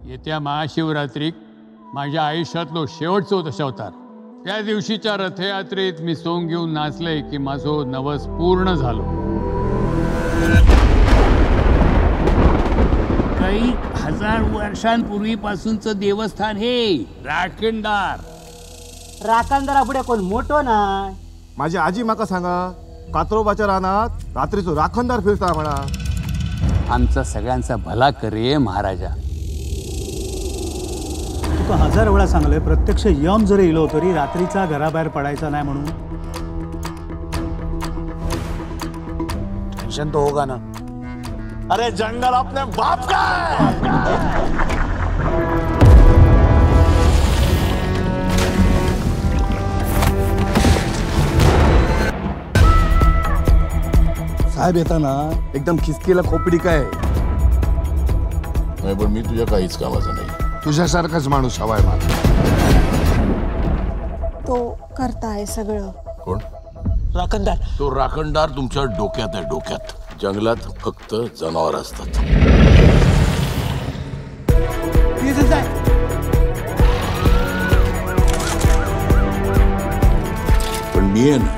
येत्या महाशिवरात्रीक माझ्या आयुष्यातलो शेवटचो दशावतार. त्या दिवशीच्या रथयात्रेत मी सोंग घेऊन नाचले की माझो नवस पूर्ण झालो. काही हजार वर्षांपूर्वीपासूनचं देवस्थान हे राखणदार. राखणदारा पुढे कोण मोठो नाय. माझी आजी माका सांगा, कात्रोबाच्या रानात रात्रीचो राखणदार फिरता म्हणा. आमचा सगळ्यांचा भला करे महाराजा. तुका 1000 वेळा सांगले, प्रत्यक्ष यम जरी इलो तरी रात्रीचा घराबाहेर पडायचा नाही म्हणून. टेंशन तो होगा ना. अरे जंगल अपने बाप का साहेब येताना एकदम खिसकीला खोपडी काय. नाही, पण मी तुझ्या काहीच कामाचा नाही. तुझ्यासारखाच माणूस हवाय मला. तो करताय सगळं. कोण? राखणदार. तो राखणदार तुमच्या डोक्यात आहे, डोक्यात. जंगलात फक्त जनावर असतात. पण मी आहे ना,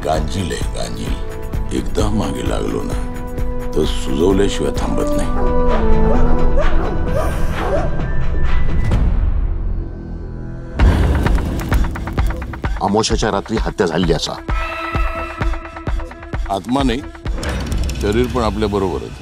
गांजील आहे, गांजील. एकदा मागे लागलो ना तर सुजवल्याशिवाय थांबत नाही. अमोशाच्या रात्री हत्या झाली असा. आत्मा नाही, शरीर पण आपल्या बरोबरच आहे.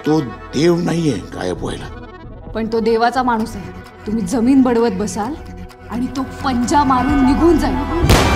तो देव नाहीये गायब व्हायला. पण तो देवाचा माणूस आहे. तुम्ही जमीन बडवत बसाल आणि तो पंजा मारून निघून जाईल.